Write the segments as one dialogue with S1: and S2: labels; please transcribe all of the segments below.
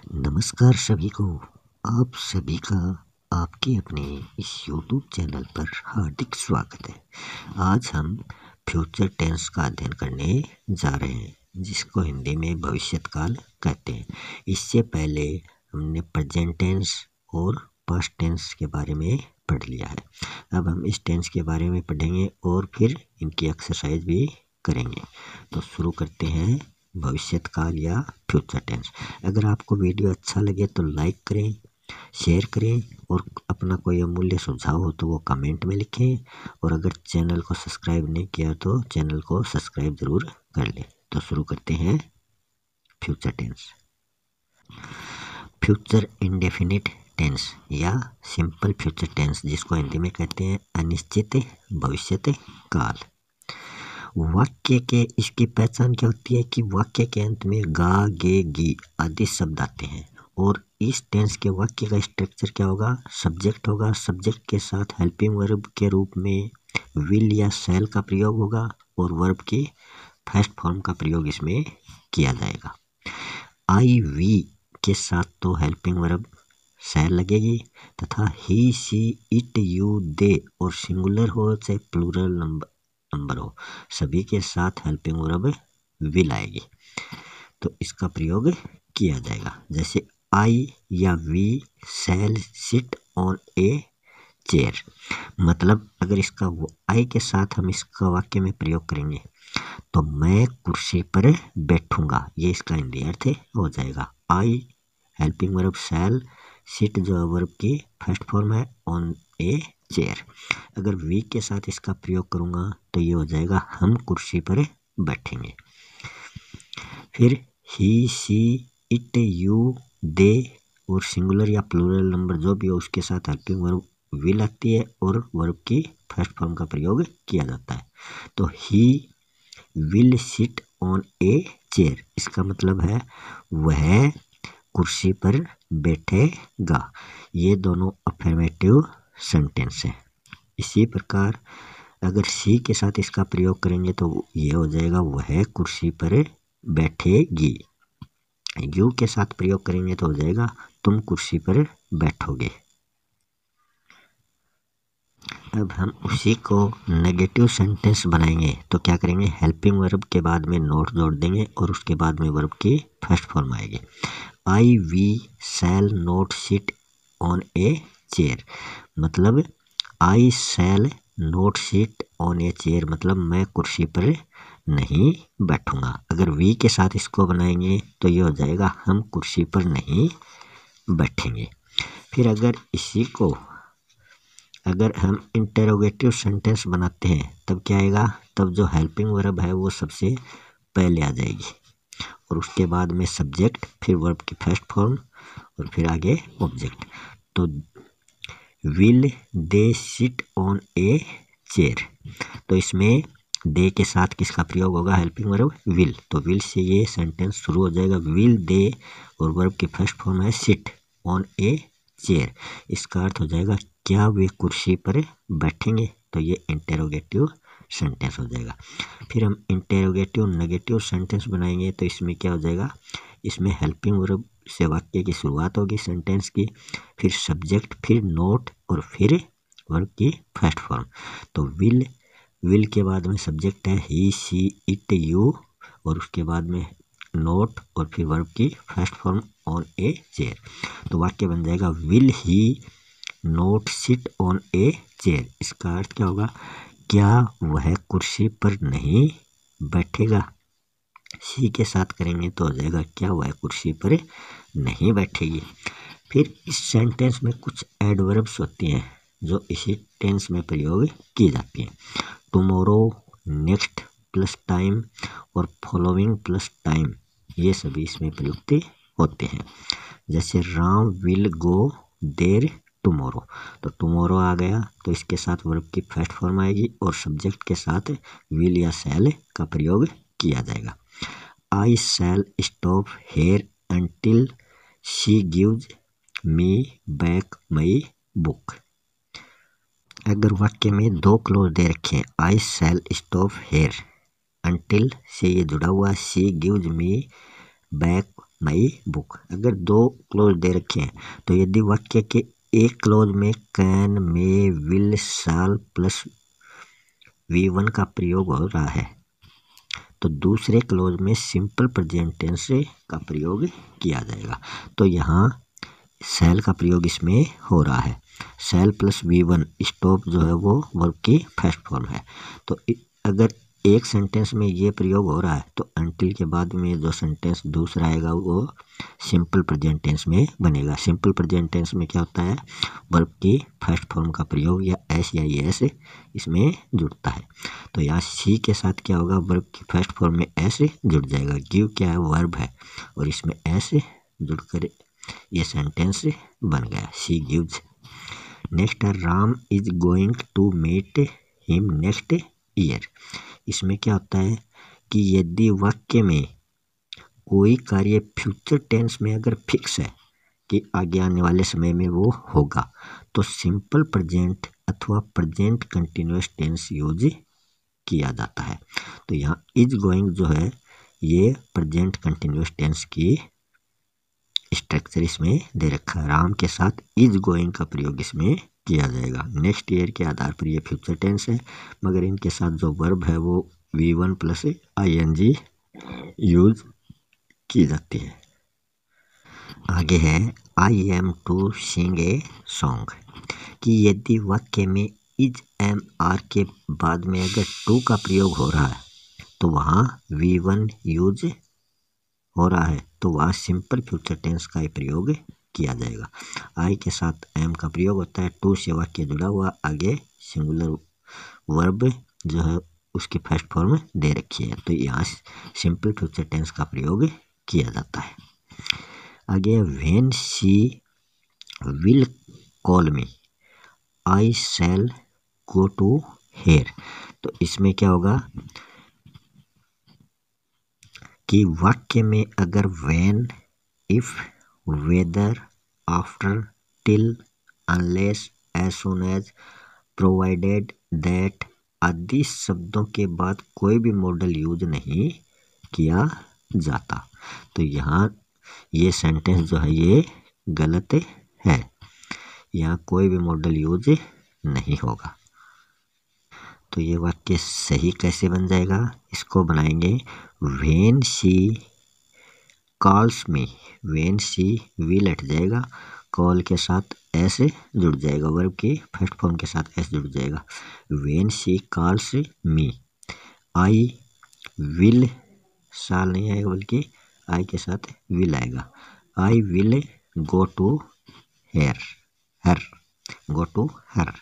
S1: नमस्कार सभी को। आप सभी का आपके अपने इस YouTube चैनल पर हार्दिक स्वागत है। आज हम फ्यूचर टेंस का अध्ययन करने जा रहे हैं, जिसको हिंदी में भविष्यकाल कहते हैं। इससे पहले हमने प्रेजेंट टेंस और पास्ट टेंस के बारे में पढ़ लिया है। अब हम इस टेंस के बारे में पढ़ेंगे और फिर इनकी एक्सरसाइज भी करेंगे। तो शुरू करते हैं भविष्यकाल या फ्यूचर टेंस। अगर आपको वीडियो अच्छा लगे तो लाइक करें, शेयर करें और अपना कोई अमूल्य सुझाव हो तो वो कमेंट में लिखें। और अगर चैनल को सब्सक्राइब नहीं किया तो चैनल को सब्सक्राइब ज़रूर कर लें। तो शुरू करते हैं future tense. Future indefinite tense या सिंपल फ्यूचर टेंस, जिसको हिंदी में कहते हैं अनिश्चित भविष्य काल। वाक्य के इसकी पहचान क्या होती है कि वाक्य के अंत में गा, गे, गी आदि शब्द आते हैं। और इस टेंस के वाक्य का स्ट्रक्चर क्या होगा? सब्जेक्ट होगा, सब्जेक्ट के साथ हेल्पिंग वर्ब के रूप में विल या शैल का प्रयोग होगा और वर्ब की फर्स्ट फॉर्म का प्रयोग इसमें किया जाएगा। आई वी के साथ तो हेल्पिंग वर्ब शैल लगेगी तथा ही, सी, इट, यू, दे और सिंगुलर हो चाहे प्लूरल नंबर हो, सभी के साथ हेल्पिंग वर्ब विल आएगी तो इसका प्रयोग किया जाएगा। जैसे आई या we shall sit on a chair, मतलब अगर इसका आई के साथ हम इसका वाक्य में प्रयोग करेंगे तो मैं कुर्सी पर बैठूंगा, ये इसका हिंदी अर्थ हो जाएगा। I helping verb shall, sit जो वर्ब की फर्स्ट फॉर्म है, ऑन ए चेयर। अगर वी के साथ इसका प्रयोग करूंगा तो ये हो जाएगा हम कुर्सी पर बैठेंगे। फिर ही, सी, इट, यू, दे और सिंगुलर या प्लूरल नंबर जो भी हो उसके साथ हेल्पिंग वर्ब विल आती है और वर्ब की फर्स्ट फॉर्म का प्रयोग किया जाता है। तो he will sit on a chair, इसका मतलब है वह कुर्सी पर बैठेगा। ये दोनों अफर्मेटिव सेंटेंस है। इसी प्रकार अगर सी के साथ इसका प्रयोग करेंगे तो ये हो जाएगा वह कुर्सी पर बैठेगी। यू के साथ प्रयोग करेंगे तो हो जाएगा तुम कुर्सी पर बैठोगे। अब हम उसी को नेगेटिव सेंटेंस बनाएंगे तो क्या करेंगे? हेल्पिंग वर्ब के बाद में नोट जोड़ देंगे और उसके बाद में वर्ब की फर्स्ट फॉर्म आएगी। I we shall not sit on a chair, मतलब I shall not sit on a chair मतलब मैं कुर्सी पर नहीं बैठूंगा। अगर वी के साथ इसको बनाएंगे तो ये हो जाएगा हम कुर्सी पर नहीं बैठेंगे। फिर अगर हम इंटेरोगेटिव सेंटेंस बनाते हैं तब क्या आएगा? तब जो हेल्पिंग वर्ब है वो सबसे पहले आ जाएगी और उसके बाद में सब्जेक्ट, फिर वर्ब की फर्स्ट फॉर्म और फिर आगे ऑब्जेक्ट। तो will they sit on a chair, तो इसमें दे के साथ किसका प्रयोग होगा? Helping verb will. तो विल से ये सेंटेंस शुरू हो जाएगा, विल दे और वर्ब की फर्स्ट फॉर्म है सिट ऑन ए चेयर। इसका अर्थ हो जाएगा क्या वे कुर्सी पर बैठेंगे? तो ये इंटेरोगेटिव सेंटेंस हो जाएगा। फिर हम इंटेरोगेटिव नेगेटिव सेंटेंस बनाएंगे तो इसमें क्या हो जाएगा? इसमें हेल्पिंग वर्ब से वाक्य की शुरुआत होगी सेंटेंस की, फिर सब्जेक्ट, फिर नोट और फिर वर्ब की फर्स्ट फॉर्म। तो विल के बाद में सब्जेक्ट है ही, सी, इट, यू और उसके बाद में नोट और फिर वर्ब की first form on a chair. तो वाक्य बन जाएगा will he note sit on a chair. इसका अर्थ क्या होगा? क्या वह कुर्सी पर नहीं बैठेगा? सी के साथ करेंगे तो हो जाएगा क्या वह कुर्सी पर नहीं बैठेगी। फिर इस सेंटेंस में कुछ एडवर्ब्स होती हैं जो इसी टेंस में प्रयोग की जाती हैं। टुमारो, नेक्स्ट प्लस टाइम और फॉलोइंग प्लस टाइम, ये सभी इसमें प्रयुक्त होते हैं। जैसे Ram will go there tomorrow, तो टुमारो आ गया तो इसके साथ वर्ब की फर्स्ट फॉर्म आएगी और सब्जेक्ट के साथ विल या शैल का प्रयोग किया जाएगा। I shall stop here until she gives me back my book. अगर वाक्य में दो क्लोज दे रखे, I shall stop here, until से ये जुड़ा हुआ, she gives me back my book. अगर दो क्लोज दे रखे हैं तो यदि वाक्य के एक क्लोज में can, may, will, shall plus V1 का प्रयोग हो रहा है तो दूसरे क्लोज में सिंपल प्रेजेंट टेंस का प्रयोग किया जाएगा। तो यहाँ शैल का प्रयोग इसमें हो रहा है। शैल प्लस V1 स्टॉप जो है वो वर्ब की फर्स्ट फॉर्म है। तो अगर एक सेंटेंस में ये प्रयोग हो रहा है तो अंटिल के बाद में जो सेंटेंस दूसरा आएगा वो सिंपल प्रेजेंट टेंस में बनेगा। सिंपल प्रेजेंट टेंस में क्या होता है, वर्ब की फर्स्ट फॉर्म का प्रयोग या एस या एस इसमें जुड़ता है। तो यहाँ सी के साथ क्या होगा, वर्ब की फर्स्ट फॉर्म में एस जुड़ जाएगा। गिव क्या है, वर्ब है और इसमें एस जुड़कर ये सेंटेंस बन गया, सी गिव्स। नेक्स्ट है Ram is going to meet him next year. इसमें क्या होता है कि यदि वाक्य में कोई कार्य फ्यूचर टेंस में अगर फिक्स है कि आगे आने वाले समय में वो होगा तो सिंपल प्रेजेंट अथवा प्रेजेंट कंटिन्यूअस टेंस यूज किया जाता है। तो यहाँ इज गोइंग जो है ये प्रेजेंट कंटिन्यूअस टेंस की स्ट्रक्चर इसमें दे रखा है। राम के साथ इज गोइंग का प्रयोग इसमें किया जाएगा। नेक्स्ट ईयर के आधार पर ये फ्यूचर टेंस है मगर इनके साथ जो वर्ब है वो V1 प्लस ING यूज की जाती है। आगे है I am to sing a song कि यदि वाक्य में इज एम आर के बाद में अगर टू का प्रयोग हो रहा है तो वहाँ V1 यूज हो रहा है तो वहाँ सिंपल फ्यूचर टेंस का ही प्रयोग किया जाएगा। आई के साथ एम का प्रयोग होता है, टू से वाक्य जुड़ा हुआ, आगे सिंगुलर वर्ब जो है उसकी फर्स्ट फॉर्म दे रखी है तो यहाँ सिंपल फ्यूचर टेंस का प्रयोग किया जाता है। आगे when she will call me I shall go to here. तो इसमें क्या होगा कि वाक्य में अगर when, if, whether, after, till, unless, as soon as, provided, that आदि शब्दों के बाद कोई भी मॉडल यूज नहीं किया जाता तो यहाँ ये सेंटेंस जो है ये गलत है। यहाँ कोई भी मॉडल यूज नहीं होगा। तो ये वाक्य सही कैसे बन जाएगा, इसको बनाएंगे when she calls me, when she will हट जाएगा, कॉल के साथ एस जुड़ जाएगा, वर्ब की फर्स्ट फॉर्म के साथ एस जुड़ जाएगा। When she calls me I will, shall नहीं आएगा बल्कि आई के साथ विल आएगा, I will go to here, her, go to her.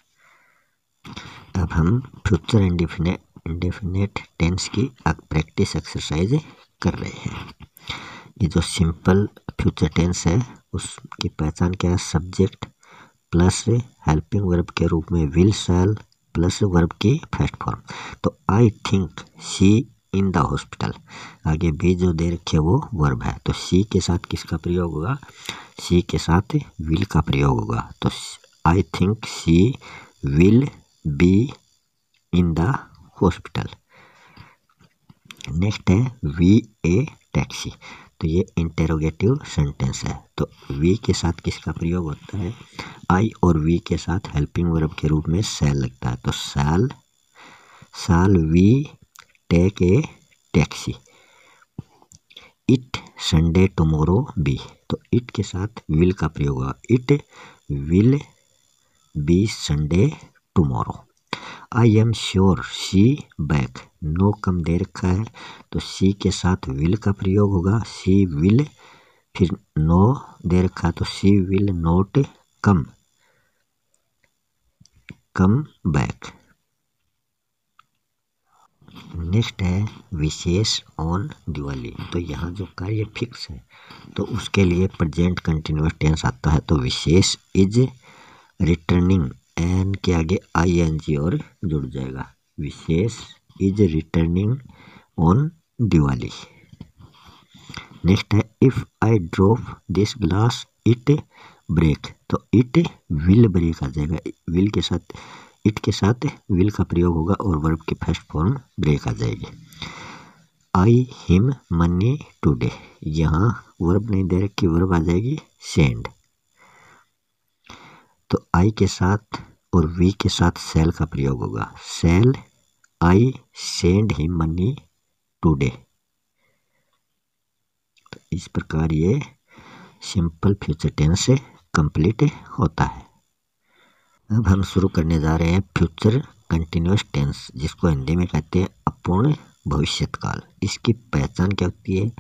S1: अब हम फ्यूचर इंडेफिनेट टेंस की प्रैक्टिस एक्सरसाइज कर रहे हैं। ये जो सिंपल फ्यूचर टेंस है उसकी पहचान क्या है, सब्जेक्ट प्लस हेल्पिंग वर्ब के रूप में विल, शैल प्लस वर्ब की फर्स्ट फॉर्म। तो I think she in the hospital, आगे भी जो दे रखे वो वर्ब है तो शी के साथ किसका प्रयोग होगा, शी के साथ विल का प्रयोग होगा। तो I think she will be in the hospital. Next है वी ए टैक्सी, तो ये इंटेरोगेटिव सेंटेंस है तो वी के साथ किसका प्रयोग होता है, आई और वी के साथ हेल्पिंग वर्ब के रूप में शैल लगता है तो shall we take a taxi, it Sunday tomorrow be, तो इट के साथ विल का प्रयोग होगा, it will be Sunday tomorrow. I am sure she back, no come दे रखा है तो सी के साथ विल का प्रयोग होगा, सी विल, फिर नो दे रखा है तो she will not come back. Next है विशेष ऑन दिवाली, तो यहाँ जो कार्य फिक्स है तो उसके लिए प्रेजेंट कंटिन्यूअस टेंस आता है तो विशेष इज रिटर्निंग, एन के आगे ING और जुड़ जाएगा, Vishesh is returning on Diwali. Next है if I drop this glass it break, तो इट विल ब्रेक आ जाएगा, विल के साथ इट के साथ विल का प्रयोग होगा और वर्ब की फर्स्ट फॉर्म ब्रेक आ जाएगी। आई हिम मनी टुडे, यहाँ वर्ब नहीं दे रखी, वर्ब आ जाएगी सेंड। तो आई के साथ और वी के साथ सेल का प्रयोग होगा। Shall I send him money today. तो इस प्रकार ये सिंपल फ्यूचर टेंस से कंप्लीट होता है। अब हम शुरू करने जा रहे हैं फ्यूचर कंटिन्यूअस टेंस, जिसको हिंदी में कहते हैं अपूर्ण भविष्यकाल। इसकी पहचान क्या होती है?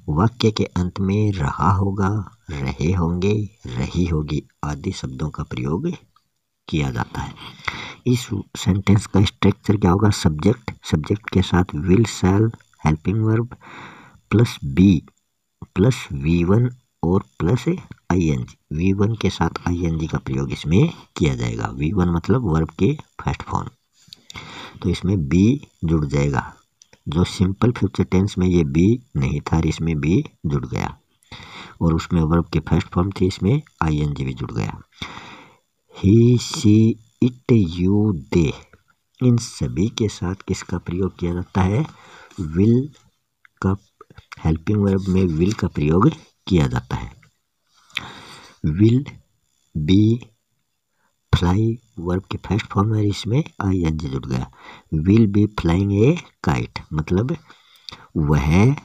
S1: वाक्य के अंत में रहा होगा, रहे होंगे, रही होगी आदि शब्दों का प्रयोग किया जाता है। इस सेंटेंस का स्ट्रक्चर क्या होगा? सब्जेक्ट के साथ will, shall, helping verb plus be plus V1 और प्लस ING। V1 के साथ ING का प्रयोग इसमें किया जाएगा। V1 मतलब वर्ब के फर्स्ट फॉर्म, तो इसमें B जुड़ जाएगा। जो सिंपल फ्यूचर टेंस में ये B नहीं था, इसमें B जुड़ गया, और उसमें वर्ब के फर्स्ट फॉर्म थी, इसमें ING भी जुड़ गया। ही, शी, इट, यू, दे, इन सभी के साथ किसका प्रयोग किया जाता है? विल का, हेल्पिंग वर्ब में विल का प्रयोग किया जाता है। विल, बी, फ्लाई वर्ब के फर्स्ट फॉर्म है, इसमें ING जुड़ गया। Will be flying a kite, मतलब वह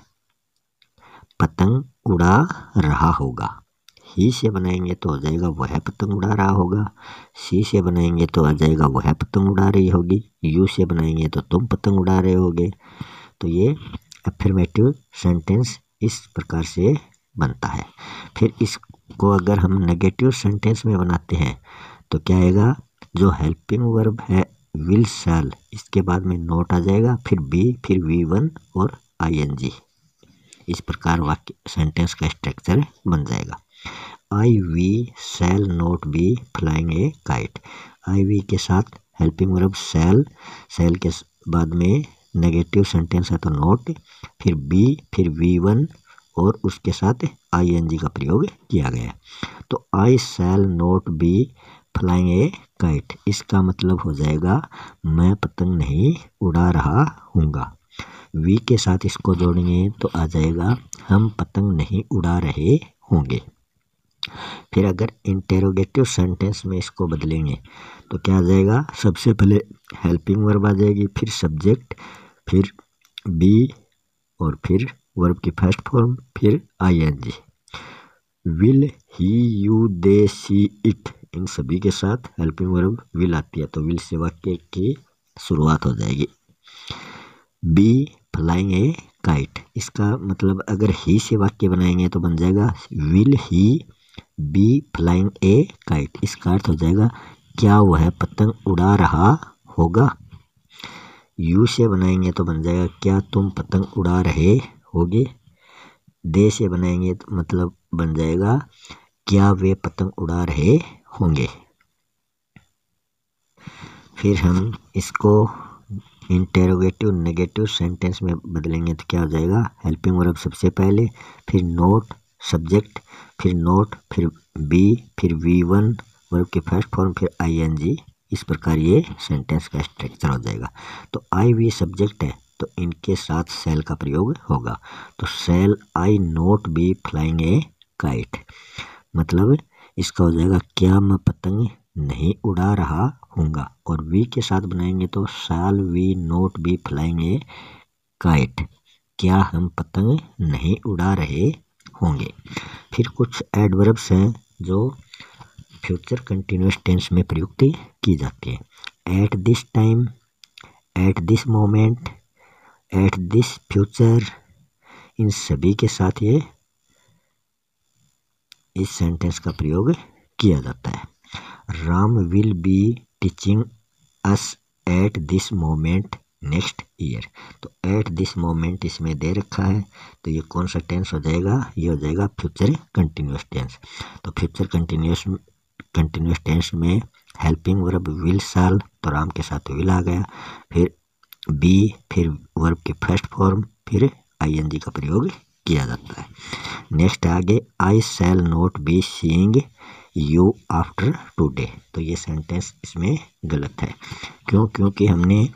S1: पतंग उड़ा रहा होगा। ही से बनाएंगे तो हो जाएगा वह पतंग उड़ा रहा होगा। सी से बनाएंगे तो आ जाएगा वह पतंग उड़ा रही होगी। यू से बनाएंगे तो तुम पतंग उड़ा रहे होगे। तो ये अफर्मेटिव सेंटेंस इस प्रकार से बनता है। फिर इसको अगर हम नेगेटिव सेंटेंस में बनाते हैं तो क्या आएगा? जो हेल्पिंग वर्ब है विल, शैल, इसके बाद में नोट आ जाएगा, फिर बी, फिर V1 और ING। इस प्रकार वाक्य सेंटेंस का स्ट्रक्चर बन जाएगा। I we shall not be flying a kite. I we के साथ हेल्पिंग वर्ब शैल, शैल के बाद में नेगेटिव सेंटेंस है तो नोट, फिर बी, फिर V1 और उसके साथ ING का प्रयोग किया गया। तो I shall not be flying a kite, इसका मतलब हो जाएगा मैं पतंग नहीं उड़ा रहा हूँगा। वी के साथ इसको जोड़ेंगे तो आ जाएगा हम पतंग नहीं उड़ा रहे होंगे। फिर अगर इंटेरोगेटिव सेंटेंस में इसको बदलेंगे तो क्या आ जाएगा? सबसे पहले हेल्पिंग वर्ब आ जाएगी, फिर सब्जेक्ट, फिर बी और फिर वर्ब की फर्स्ट फॉर्म, फिर ING। Will, he, you, they, she, it, इन सभी के साथ हेल्पिंग वर्ब विल आती है, तो विल से वाक्य की शुरुआत हो जाएगी। बी फ्लाइंग ए काइट, इसका मतलब अगर ही से वाक्य बनाएंगे तो बन जाएगा will he be flying a kite. इसका अर्थ हो जाएगा क्या वह पतंग उड़ा रहा होगा। यू से बनाएंगे तो बन जाएगा क्या तुम पतंग उड़ा रहे होगे। दे से बनाएंगे तो मतलब बन जाएगा क्या वे पतंग उड़ा रहे होंगे। फिर हम इसको इंटेरोगेटिव नेगेटिव सेंटेंस में बदलेंगे तो क्या हो जाएगा? हेल्पिंग वर्ब सबसे पहले, फिर नोट, सब्जेक्ट, फिर नोट, फिर बी, फिर V1 वर्ब के फर्स्ट फॉर्म, फिर ING। इस प्रकार ये सेंटेंस का स्ट्रक्चर हो जाएगा। तो आई वी सब्जेक्ट है तो इनके साथ सेल का प्रयोग होगा। तो shall I not be flying a kite, मतलब इसका हो जाएगा क्या मैं पतंग नहीं उड़ा रहा हूँगा। और वी के साथ बनाएंगे तो shall we not be flying a kite, क्या हम पतंग नहीं उड़ा रहे होंगे। फिर कुछ एडवर्ब्स हैं जो फ्यूचर कंटिन्यूअस टेंस में प्रयुक्त की जाती है। At this time, at this moment, at this future, इन सभी के साथ ये इस सेंटेंस का प्रयोग किया जाता है। Ram will be teaching us at this moment next year, तो एट दिस मोमेंट इसमें दे रखा है, तो ये कौन सा टेंस हो जाएगा? ये हो जाएगा फ्यूचर कंटिन्यूअस टेंस। तो फ्यूचर कंटिन्यूअस टेंस में हेल्पिंग वर्ब विल, शैल, तो राम के साथ विल आ गया, फिर बी, फिर वर्ब के फर्स्ट फॉर्म, फिर ING का प्रयोग किया जाता है। नेक्स्ट आगे I shall not be seeing you after today, तो ये सेंटेंस इसमें गलत है। क्यों? क्योंकि हमने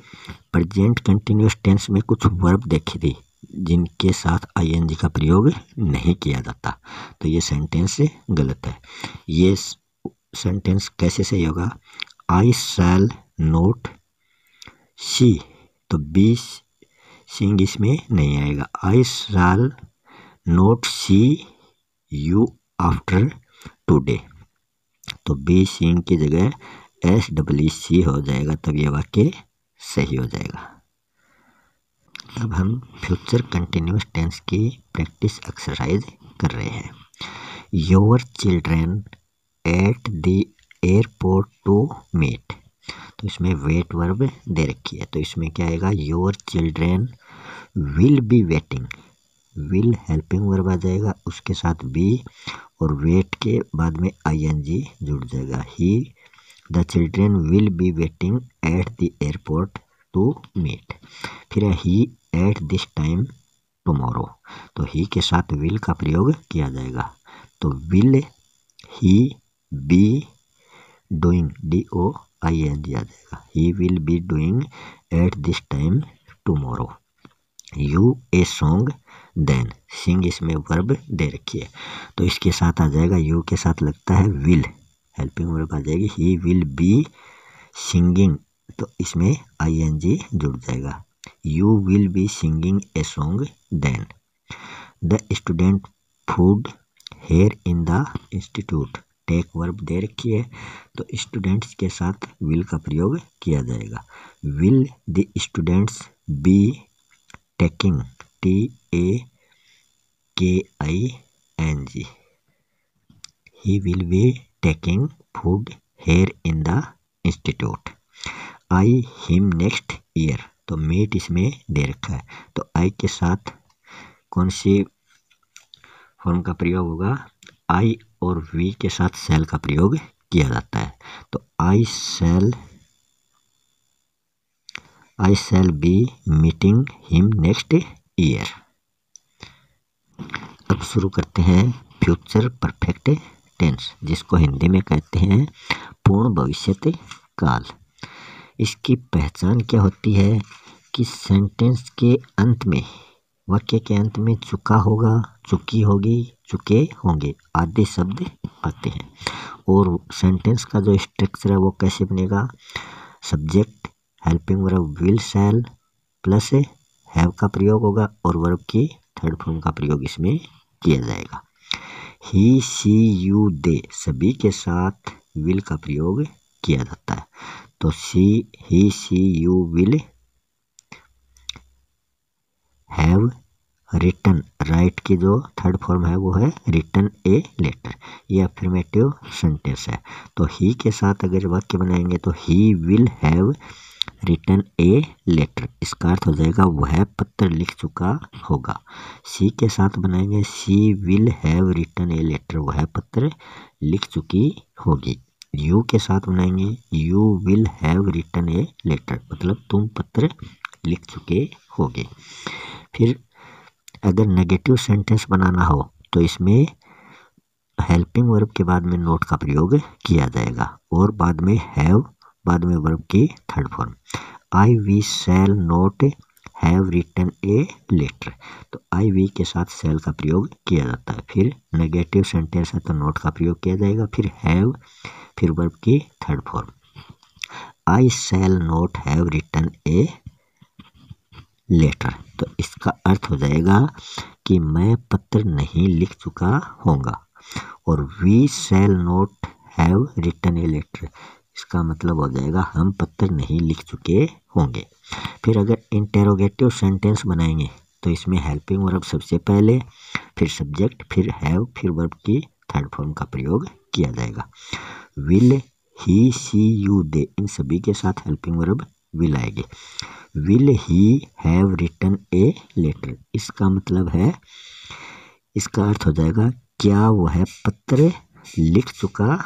S1: प्रेजेंट कंटिन्यूअस टेंस में कुछ वर्ब देखी थी जिनके साथ आईएनजी का प्रयोग नहीं किया जाता, तो ये सेंटेंस गलत है। ये सेंटेंस कैसे सही होगा? आई शैल नोट सी, तो बी सीइंग इसमें नहीं आएगा। I shall not see you after today, तो बी सीइंग की जगह SEE हो जाएगा, तब ये वाक्य सही हो जाएगा। अब हम फ्यूचर कंटिन्यूअस टेंस की प्रैक्टिस एक्सरसाइज कर रहे हैं। Your children at the airport to meet, तो इसमें वेट वर्ब दे रखी है, तो इसमें क्या आएगा? Your children will be waiting, will helping verb आ जाएगा, उसके साथ बी और वेट के बाद में ING जुड़ जाएगा। He the children will be waiting at the airport to meet. फिर he at this time tomorrow, तो ही के साथ विल का प्रयोग किया जाएगा, तो will he be doing DOING आ जाएगा। He will be doing at this time tomorrow. You a song then, sing इसमें वर्ब दे रखी है, तो इसके साथ आ जाएगा, यू के साथ लगता है विल, हेल्पिंग वर्ब आ जाएगी। ही विल बी सिंगिंग, तो इसमें ING जुड़ जाएगा। You will be singing a song then. The student food here in the institute, take verb दे रखी है, तो स्टूडेंट्स के साथ विल का प्रयोग किया जाएगा। Will the students be taking, TAKING, he will be taking food here in the institute. I him next year, तो meet इसमें दे रखा है, तो I के साथ कौन सी फॉर्म का प्रयोग होगा? I और V के साथ shall का प्रयोग किया जाता है, तो I shall be meeting him next year। अब शुरू करते हैं फ्यूचर परफेक्ट टेंस, जिसको हिंदी में कहते हैं पूर्ण भविष्यत काल। इसकी पहचान क्या होती है कि सेंटेंस के अंत में, वाक्य के अंत में चुका होगा, चुकी होगी, चुके होंगे आदि शब्द आते हैं। और सेंटेंस का जो स्ट्रक्चर है वो कैसे बनेगा? Subject, helping verb will shell plus have का प्रयोग होगा और वर्ब की थर्ड फॉर्म का प्रयोग इसमें किया जाएगा। ही सी यू दे सभी के साथ विल का प्रयोग किया जाता है, तो he she you will have written, write की जो थर्ड फॉर्म है वो है रिटन ए लेटर, ये अफर्मेटिव सेंटेंस है, तो ही के साथ अगर वाक्य बनाएंगे तो he will have written a letter, इसका अर्थ हो जाएगा वह पत्र लिख चुका होगा। सी के साथ बनाएंगे she will have written a letter, वह पत्र लिख चुकी होगी। यू के साथ बनाएंगे you will have written a letter, मतलब तुम पत्र लिख चुके होगे। फिर अगर नेगेटिव सेंटेंस बनाना हो तो इसमें हेल्पिंग वर्ब के बाद में नोट का प्रयोग किया जाएगा और बाद में हैव, बाद में वर्ब की third form. I we shall not have written a letter, तो आई वी के साथ शैल का प्रयोग किया जाता है। फिर नेगेटिव सेंटेंस है तो नोट का प्रयोग किया जाएगा, फिर हैव, फिर वर्ब की third form. I shall not have written a letter, तो इसका अर्थ हो जाएगा कि मैं पत्र नहीं लिख चुका होगा। और we shall not have written a letter, इसका मतलब हो जाएगा हम पत्र नहीं लिख चुके होंगे। फिर अगर इंटेरोगेटिव सेंटेंस बनाएंगे तो इसमें हेल्पिंग वर्ब सबसे पहले, फिर सब्जेक्ट, फिर हैव, फिर वर्ब की थर्ड फॉर्म का प्रयोग किया जाएगा। विल, ही, सी, यू, दे, इन सभी के साथ हेल्पिंग वर्ब विल आएगी। Will he have written a letter, इसका मतलब है, इसका अर्थ हो जाएगा क्या वह पत्र लिख चुका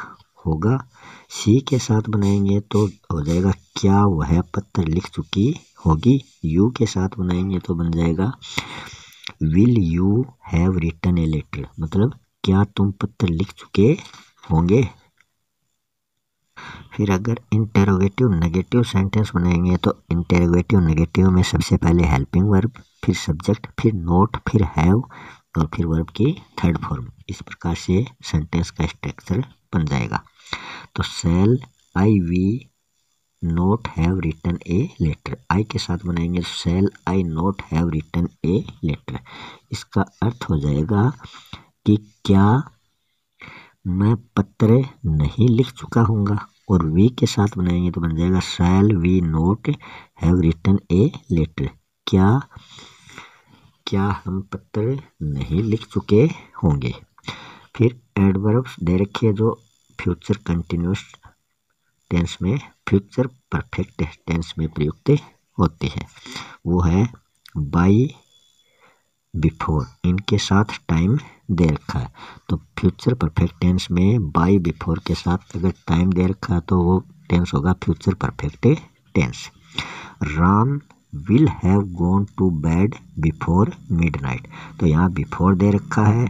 S1: होगा। सी के साथ बनाएंगे तो हो जाएगा क्या वह पत्र लिख चुकी होगी। यू के साथ बनाएंगे तो बन जाएगा will you have written a letter, मतलब क्या तुम पत्र लिख चुके होंगे। फिर अगर इंटेरोगेटिव नेगेटिव सेंटेंस बनाएंगे तो इंटेरोगेटिव नेगेटिव में सबसे पहले हेल्पिंग वर्ब, फिर सब्जेक्ट, फिर नोट, फिर हैव और फिर वर्ब की थर्ड फॉर्म। इस प्रकार से सेंटेंस का स्ट्रक्चर बन जाएगा। तो shall I we not have written a letter, I के साथ बनाएंगे shall I not have written a letter. इसका अर्थ हो जाएगा कि क्या मैं पत्र नहीं लिख चुका हूँगा, और वी के साथ बनाएंगे तो बन जाएगा shall we not have written a letter, क्या हम पत्र नहीं लिख चुके होंगे। फिर एडवर्ब्स दे रखे जो फ्यूचर कंटिन्यूस टेंस में, फ्यूचर परफेक्ट टेंस में प्रयुक्त होते हैं, वो है बाई, बिफोर, इनके साथ टाइम दे रखा है। तो फ्यूचर परफेक्ट टेंस में बाई बिफोर के साथ अगर टाइम दे रखा है तो वो टेंस होगा future perfect tense. Ram will have gone to bed before midnight, तो यहाँ बिफोर दे रखा है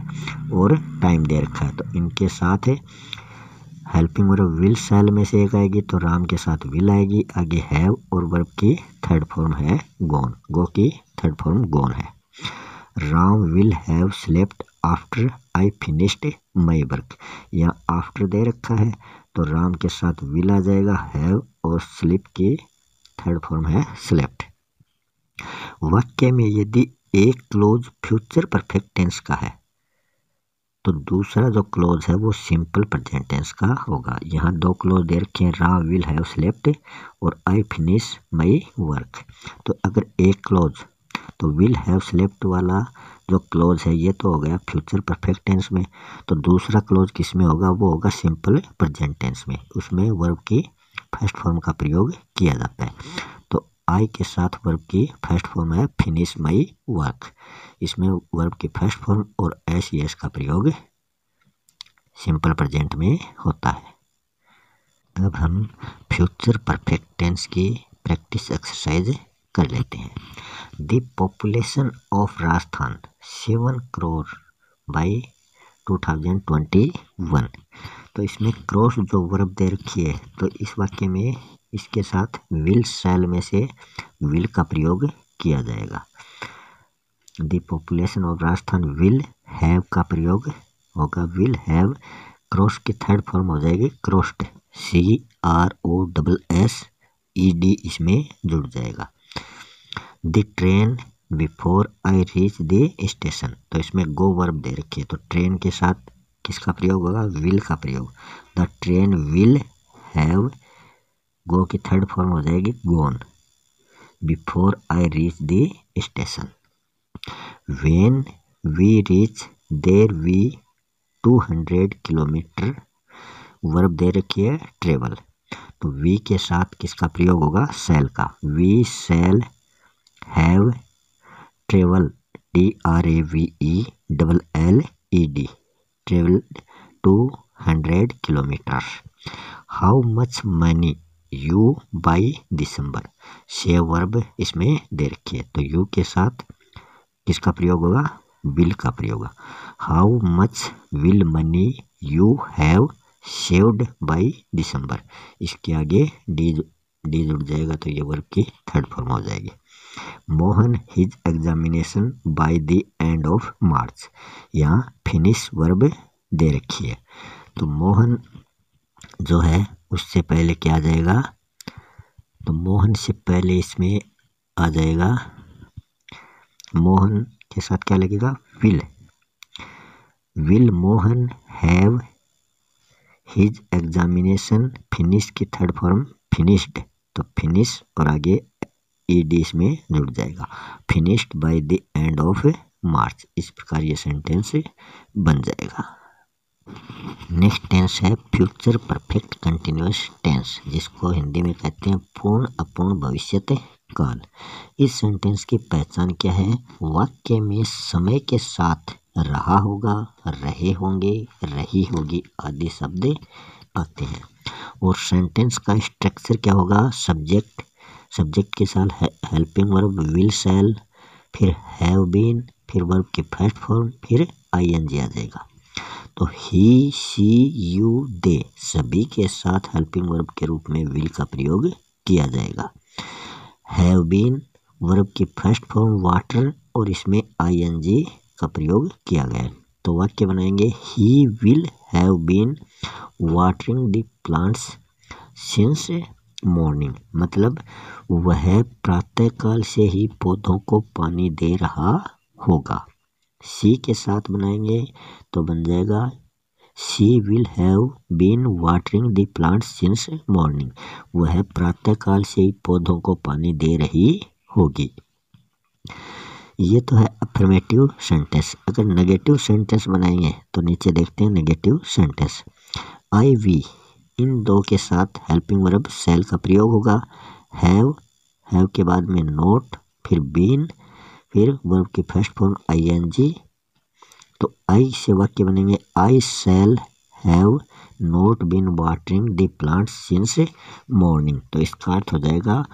S1: और टाइम दे रखा है, तो इनके साथ हेल्पिंग वर्ब विल शैल में से एक आएगी, तो राम के साथ विल आएगी, आगे हैव और वर्ब की थर्ड फॉर्म है गॉन, गो की थर्ड फॉर्म गॉन है। Ram will have slept after I finished my work, यहाँ आफ्टर दे रखा है तो राम के साथ विल आ जाएगा, हैव और स्लीप की थर्ड फॉर्म है स्लेप्ट। वाक्य में यदि एक क्लोज फ्यूचर परफेक्ट टेंस का है तो दूसरा जो क्लोज है वो सिंपल प्रेजेंट टेंस का होगा। यहाँ दो क्लोज दे रखे हैं, राम विल हैव स्लेप्ट और आई फिनिश माई वर्क। तो अगर एक क्लोज तो विल हैव स्लेप्ट वाला जो क्लोज है ये तो हो गया फ्यूचर परफेक्ट टेंस में, तो दूसरा क्लोज किस में होगा, वो होगा सिंपल प्रेजेंट टेंस में, उसमें वर्ब की फर्स्ट फॉर्म का प्रयोग किया जाता है। तो आई के साथ वर्ब की फर्स्ट फॉर्म है फिनिश माई वर्क, इसमें वर्ब की फर्स्ट फॉर्म और एस यस का प्रयोग सिंपल प्रेजेंट में होता है। अब हम फ्यूचर परफेक्ट टेंस की प्रैक्टिस एक्सरसाइज कर लेते हैं। The population of Rajasthan 7 crore by 2021, तो इसमें क्रॉस जो वर्ब दे रखी है तो इस वाक्य में इसके साथ विल शैल में से विल का प्रयोग किया जाएगा। The population of Rajasthan will have का प्रयोग होगा, विल हैव क्रॉस की थर्ड फॉर्म हो जाएगी क्रोस्ड, CROSSED इसमें जुड़ जाएगा। The train before I reach the station, तो इसमें गो वर्ब दे रखी है तो ट्रेन के साथ किसका प्रयोग होगा, विल का प्रयोग। The train will have, go की थर्ड फॉर्म हो जाएगी gone, before I reach the station. When we reach there we 200 kilometre, verb दे रखी है ट्रेवल, तो वी के साथ किसका प्रयोग होगा, शैल का, we shall have travel, TRAVELLED, travel 200 kilometre. How much money you by December, से वर्ब इसमें दे रखी है तो यू के साथ किसका प्रयोग होगा, विल का प्रयोग होगा। How much will money you have saved by December, इसके आगे डी जुड़ जाएगा तो ये वर्ब की थर्ड फॉर्म हो जाएगी। Mohan his examination by the end of March, यहाँ फिनिश वर्ब दे रखी है तो मोहन जो है उससे पहले क्या आ जाएगा, तो मोहन से पहले इसमें आ जाएगा, मोहन के साथ क्या लगेगा, will, will Mohan have his examination, finish की थर्ड फॉर्म फिनिश्ड, तो फिनिश और आगे ईडी इसमें जुड़ जाएगा, finished bye the end of March. इस प्रकार ये सेंटेंस बन जाएगा। नेक्स्ट टेंस है फ्यूचर परफेक्ट कंटिन्यूअस टेंस, जिसको हिंदी में कहते हैं पूर्ण अपूर्ण भविष्यत काल। इस सेंटेंस की पहचान क्या है, वाक्य में समय के साथ रहा होगा, रहे होंगे, रही होगी आदि शब्द आते हैं, और सेंटेंस का स्ट्रक्चर क्या होगा, सब्जेक्ट के साथ हेल्पिंग वर्ब विल शैल, फिर हैव बीन, फिर वर्ब की फर्स्ट फॉर्म, फिर ING आ जाएगा। तो ही शी यू दे सभी के साथ हेल्पिंग वर्ब के रूप में विल का प्रयोग किया जाएगा। हैव बीन वर्ब की फर्स्ट फॉर्म वाटर और इसमें आईएनजी का प्रयोग किया गया है। तो वाक्य बनाएंगे he will have been watering the plants since morning, मतलब वह प्रातःकाल से ही पौधों को पानी दे रहा होगा। सी के साथ बनाएंगे तो बन जाएगा she will have been watering the plants since morning, वह प्रातःकाल से ही पौधों को पानी दे रही होगी। ये तो है अफर्मेटिव सेंटेंस। अगर नेगेटिव सेंटेंस बनाएंगे तो नीचे देखते हैं नेगेटिव सेंटेंस। आई वी, इन दो के साथ हेल्पिंग वर्ब सेल का प्रयोग होगा। हैव के बाद में नोट, फिर बीन, फिर वर्ब की फर्स्ट फॉर्म आईएनजी। तो आई से वाक्य बनेंगे I shall have not been watering the plants since morning. तो इसका अर्थ हो जाएगा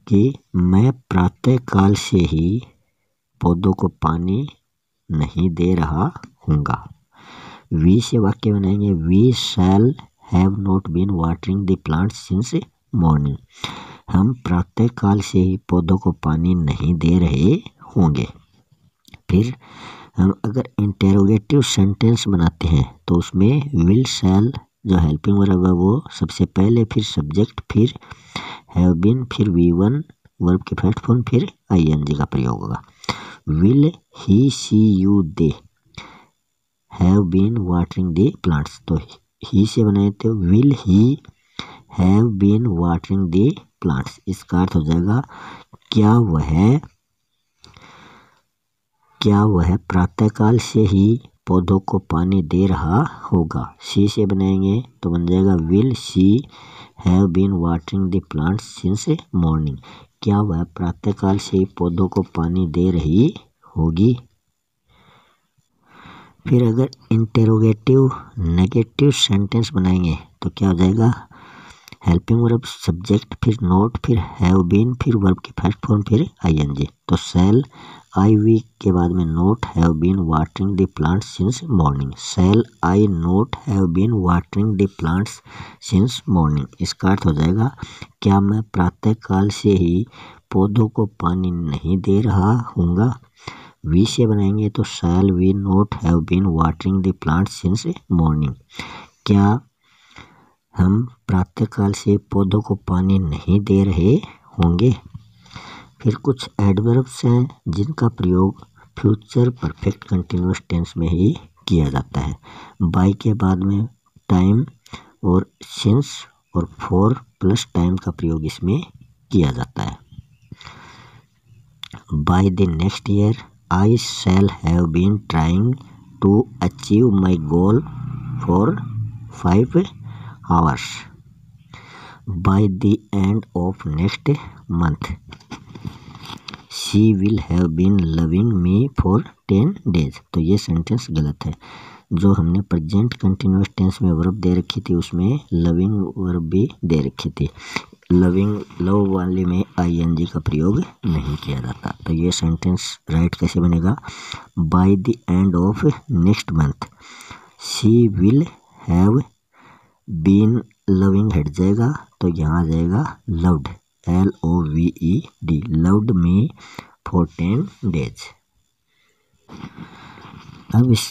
S1: कि मैं प्रातःकाल से ही पौधों को पानी नहीं दे रहा हूँगा। वी से वाक्य बनाएंगे we shall have not been watering the plants since morning, हम प्रातःकाल से ही पौधों को पानी नहीं दे रहे होंगे। फिर हम अगर इंटेरोगेटिव सेंटेंस बनाते हैं तो उसमें विल शैल जो हेल्पिंग वर्ब है वो सबसे पहले, फिर सब्जेक्ट, फिर हैव बीन, फिर V1 वर्ब की फर्स्ट फॉर्म, फिर आईएनजी का प्रयोग होगा। Will he she you they have been watering the plants, तो ही से बनाए तो will he have been watering the plants. इसका अर्थ हो जाएगा क्या वह प्रातःकाल से ही पौधों को पानी दे रहा होगा। सी से बनाएंगे तो बन जाएगा will she have been watering the plants since morning, क्या वह प्रातःकाल से ही पौधों को पानी दे रही होगी। फिर अगर इंटेरोगेटिव नेगेटिव सेंटेंस बनाएंगे तो क्या हो जाएगा, हेल्पिंग वर्ब सब्जेक्ट, फिर नोट, फिर हैव बीन, फिर वर्ब की फर्स्ट फॉर्म, फिर आईएनजी। तो शैल आई वी के बाद में not have been watering the plants since morning, shall I not have been watering the plants since morning. इसका अर्थ हो जाएगा क्या मैं प्रातःकाल से ही पौधों को पानी नहीं दे रहा हूँगा। वी से बनाएंगे तो shall we not have been watering the plants since morning, क्या हम प्रातःकाल से पौधों को पानी नहीं दे रहे होंगे। फिर कुछ एडवर्ब्स हैं जिनका प्रयोग फ्यूचर परफेक्ट कंटिन्यूअस टेंस में ही किया जाता है। बाय के बाद में टाइम और सिंस और फॉर प्लस टाइम का प्रयोग इसमें किया जाता है। By the next year I shall have been trying to achieve my goal for 5 hours. By the end of next month, she will have been loving me for 10 days. तो ये sentence गलत है। जो हमने प्रेजेंट कंटिन्यूअस टेंस में verb दे रखी थी उसमें लविंग वर्ब भी दे रखी थी। लविंग लव वाले में आईएनजी का प्रयोग नहीं किया जाता। तो ये सेंटेंस राइट कैसे बनेगा, by the end of next month she will have been, loving हट जाएगा तो यहाँ आ जाएगा loved, LOVED, loved me for 10 days। अब इस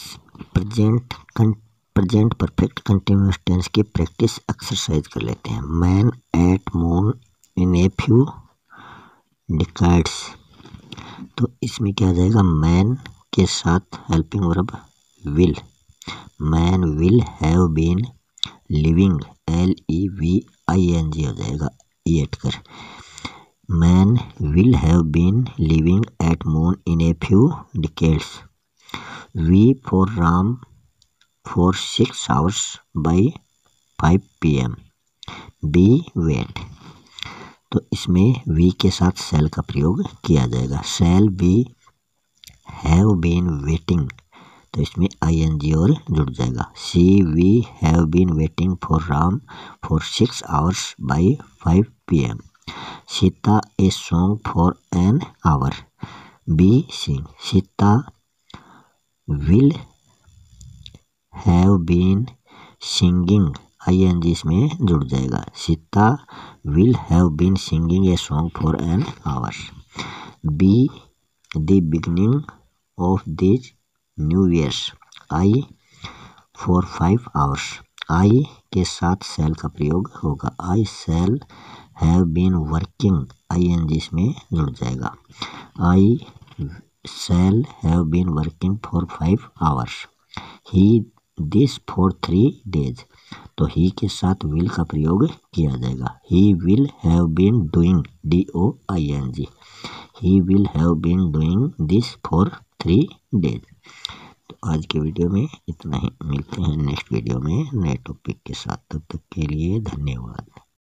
S1: प्रेजेंट परफेक्ट कंटिन्यूअस टेंस की प्रैक्टिस एक्सरसाइज कर लेते हैं। Man at moon in a few decades, तो इसमें क्या आ जाएगा, मैन के साथ helping verb will, man will have been living, LEVING हो जाएगा ई एट कर। Man will have been living at moon in a few decades. We for Ram for 6 hours by 5 PM। Be wait, तो इसमें वी के साथ शैल का प्रयोग किया जाएगा। Shall be have been waiting, तो इसमें ING और जुड़ जाएगा। She we have been waiting for Ram for 6 hours by 5 PM। Sita a song for an hour. Be sing, Sita will have been singing ING इसमें जुड़ जाएगा। Sita will have been singing a song for an hour. By the beginning of this new years. I for 5 hours। I के साथ शैल का प्रयोग होगा। I shall have been working, ING इसमें जुड़ जाएगा। I shall have been working for 5 hours। He this for 3 days। तो he के साथ विल का प्रयोग किया जाएगा। He will have been doing, DOING। He will have been doing this for 3 days। तो आज के वीडियो में इतना ही। मिलते हैं नेक्स्ट वीडियो में नए टॉपिक के साथ। तब तक के लिए धन्यवाद।